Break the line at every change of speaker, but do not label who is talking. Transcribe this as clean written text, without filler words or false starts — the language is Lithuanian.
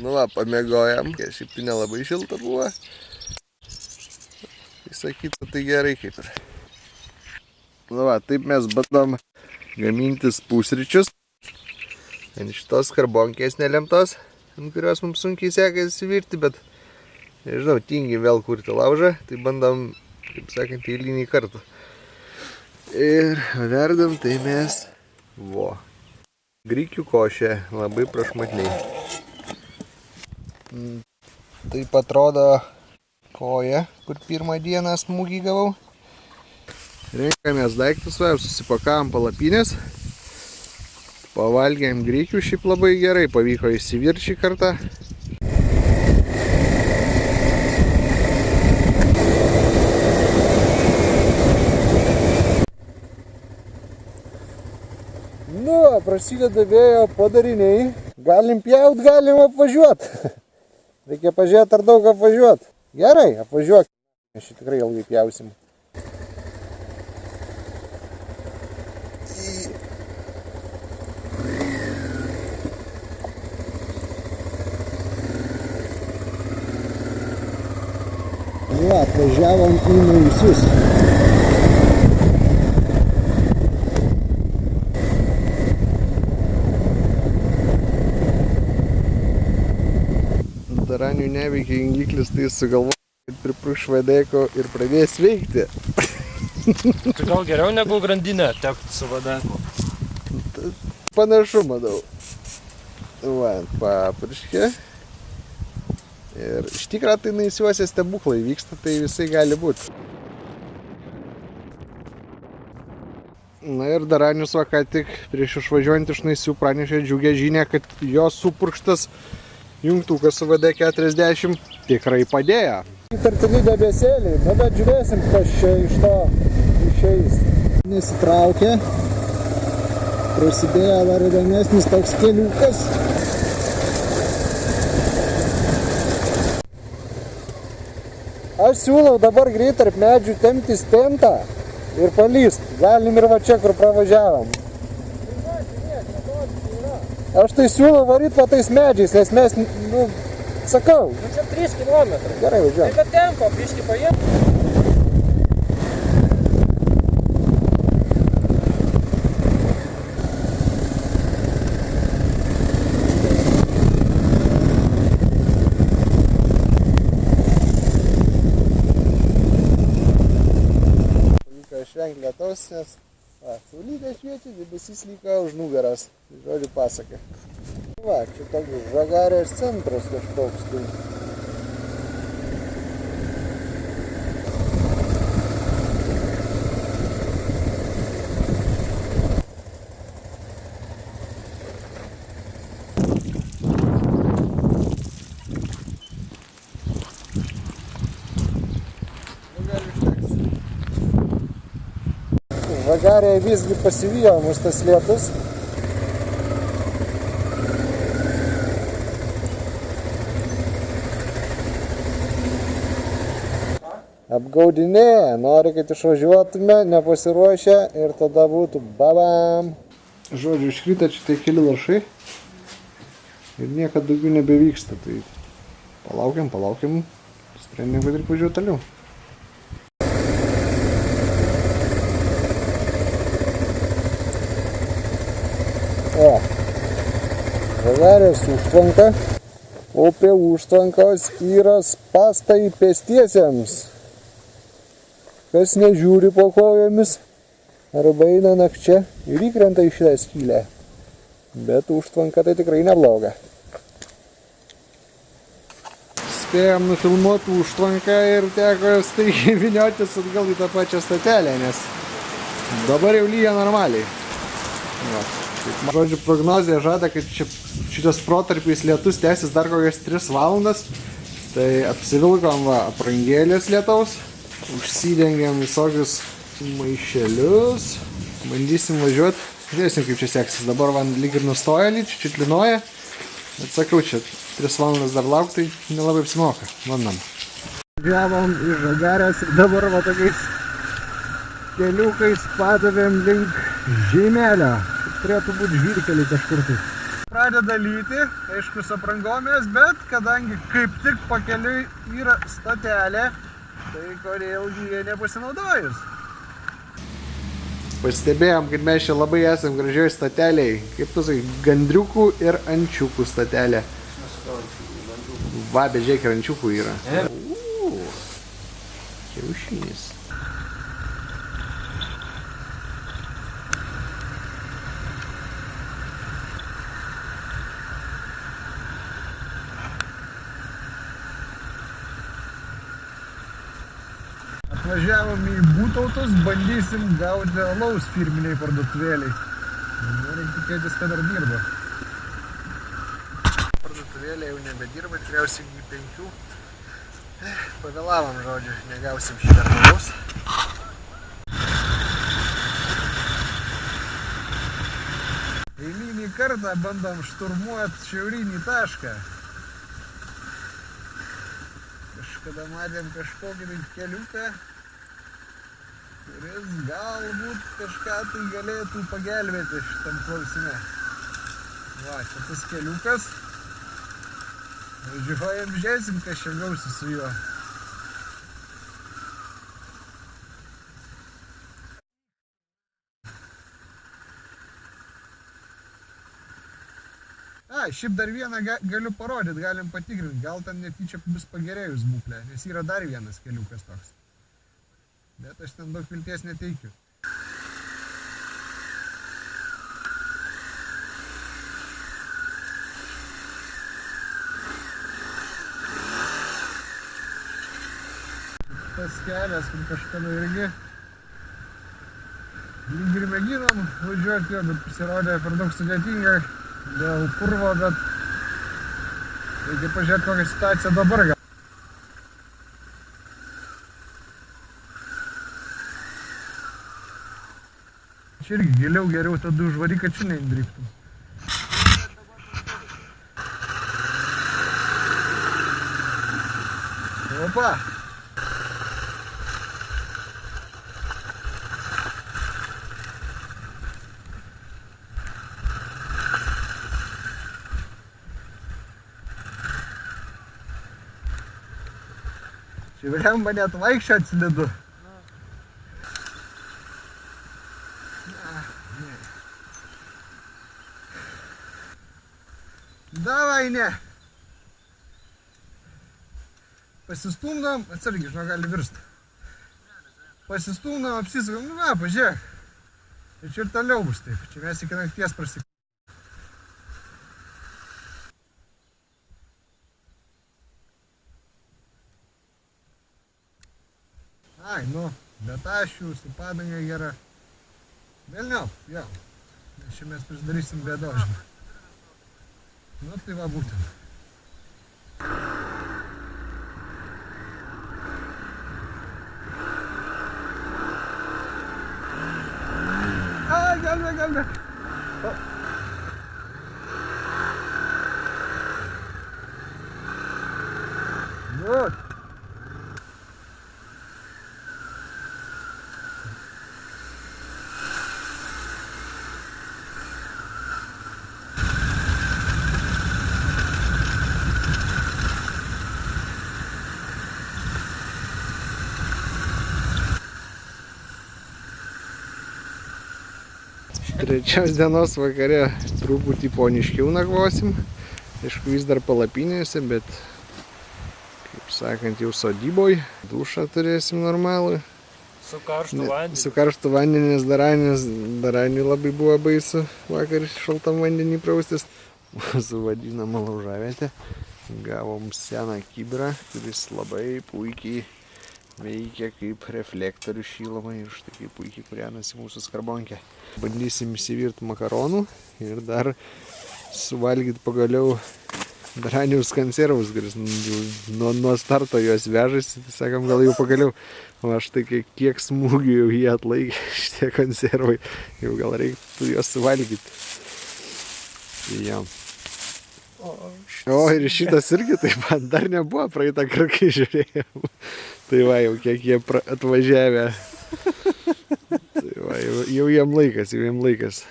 Nu va, pamiegojam, šiaip nelabai šilta buvo. Sakytų, tai gerai kaip ir. Nu va, taip mes bandom gamintis pusryčius. Ant šitos karbonkės nelemtos, ant kurios mums sunkiai sekasi virti, bet nežinau, tingi vėl kurti laužą, tai bandom, kaip sakant, eilinį kartą. Ir verdam, tai mes, grikių košė, labai prašmatniai. Taip atrodo koja, kur pirmą dieną smūgį gavau. Renkamės daiktus, susipakavom palapinės. Pavalgėm grikių, šiaip labai gerai pavyko įsivirti šį kartą. Nu, prasideda vėjo padariniai. Galim pjaut, galim apvažiuoti. Reikia pažiūrėti, ar daug apvažiuoti. Gerai, apvažiuok. Mes šį tikrai ilgai pjausim. Nu, atvažiavom į Naisius. Daranių neveikia jungiklis, tai sugalvoja, kad pripruš vadeko ir pradės veikti.
Tai gal geriau negu grandinę tekti su vadeku?
Panašu, manau. Va, papurškė. Ir iš tikrųjų tai Naisiuose stebuklai vyksta, tai visai gali būti. Na ir Daranius va ką tik prieš išvažiuojant iš Naisių pranešė džiugę žinią, kad jo supurkštas jungtukas su VD40 tikrai padėjo. Įtartini debesėliai, bet žiūrėsim, kas čia iš to išeis. Nesitraukė, prasidėjo dar įdomesnis toks keliukas. Aš siūlau dabar greit tarp medžių tempti stentą ir palyst. Galim ir va čia, kur pravažiavom. Aš tai siūlau varyti po tais medžiais, nes mes, nu, sakau.
Nu čia 3 kilometrai.
Gerai, važiuojam.
Tai kad tempo, biškį paėm.
Pavyko išvengti lietaus, nes saulytė šviečia, debesys lyga už nugaras. Žodžiu pasaka. Va, čia toks Žagarės centras kažkoks tai. Žagarėje visgi pasivijo mus tas lietus. Apgaudinėja, nori, kad išvažiuotume, nepasiruošę ir tada būtų babam. Žodžiu, iškrita čia tai keli lašai ir niekad daugiau nebevyksta, tai palaukiam, sprendėm, kad ir važiuoti toliau. O, Žagarės užtvanka, o prie užtvankos yra spąstai pėstiesiems. Kas nežiūri po kojomis, arba eina nakčia ir įkrenta į šitą skylę. Bet užtvanka tai tikrai nebloga. Spėjom nufilmuoti užtvanką ir teko staigiai vyniotis atgal į tą pačią statelę, nes dabar jau lyja normaliai. Va. Žodžiu, prognozija žada, kad šitas protarpiais lietus tęsis dar kokias 3 valandas. Tai apsivilkom aprangėlės lietaus. Užsidengiam visokius maišelius, bandysim važiuoti, žiūrėsim kaip čia seksis, dabar man lyg ir nustoja lyčių, čiutlinuoja, bet sakau, čia 3 valandas dar laukti, tai nelabai apsimoka, vandam. Važiavom iš Žagarės ir dabar va tokiais keliukais padavėm link Žeimelio, turėtų būti žvyrkeliai kažkur tai. Pradeda lyti, aišku, su aprangomės, bet kadangi kaip tik pakeliui yra stotelė, tai kodėlgi jie nepasinaudojus. Pastebėjom, kad mes čia labai esam gražioj stotelėj, kaip tu sakai, gandriukų ir ančiukų stotelė. Va, bet žiūrėk, ir ančiukų yra. Kiaušinis. Atvažiavom į Būtautus, bandysim gauti alaus firminiai parduotuvėliai. Reikia tikėtis, kad dar dirba. Parduotuvėlė jau nebedirba, tikriausiai iki 5. Pavėlavom, žodžiu, negausim šitą alaus. Eilinį kartą bandom šturmuoti šiaurinį tašką. Kažkada matėm kažkokį keliuką, kuris galbūt kažką tai galėtų pagelbėti šitam klausime. Va, čia tas keliukas. Važiuojam, žiūrėsim, kas čia gausi su juo. Šiaip dar vieną galiu parodyti, galim patikrinti, gal ten netyčia bus pagerėjus būklė, nes yra dar vienas keliukas toks. Bet aš ten daug vilties neteikiu. Tas kelias, kur kažkada irgi lyg ir mėginom važiuoti jo, bet pasirodė per daug sudėtinga dėl purvo, bet reikia pažiūrėti, kokią situaciją dabar gal. Čia irgi giliau geriau tada užvary, kad čia neindriftų. Opa! Čia vėliau net vaikščio atsilidu. Davai, ne. Pasistumdom, atsargiai, žinau, gali virsti. Pasistumdom, apsisukam, nu va, pažiūrėk. Ir čia ir toliau bus taip, čia mes iki nakties prasikam. Ai, nu, bet ašių, su padanga gera. Vėlniau, jau. Nes čia mes prisidarysim bėdožinį. Nu, tai va būtent. Ai, gelbė. Good. Trečios dienos vakare truputį poniškiau nakvosim. Aišku, vis dar palapinėse, bet, kaip sakant, jau sodyboj. Dušą turėsim normalų.
Su karštu vandeniu.
Su karštu vandeniu, nes daraniui labai buvo baisu vakar šaltam vandenį praustis. Mūsų vadinama laužavietė. Gavom seną kibirą, kuris labai puikiai veikia kaip reflektorių šilumą ir štai kaip puikiai kūrenasi mūsų skarbonkę. Bandysim įsivirti makaronų ir dar suvalgyti pagaliau daraniaus konservus, kuris nuo starto juos vežasi, tai sakam, gal jau pagaliau. O štai kiek smūgių jau jie atlaikė šitie konservai, jau gal reiktų juos suvalgyti. Ja. O ir šitas irgi taip pat dar nebuvo, praeitą kartą žiūrėjau. Tai va, jau kiek jie atvažiavę. Tai va, jau jiem laikas.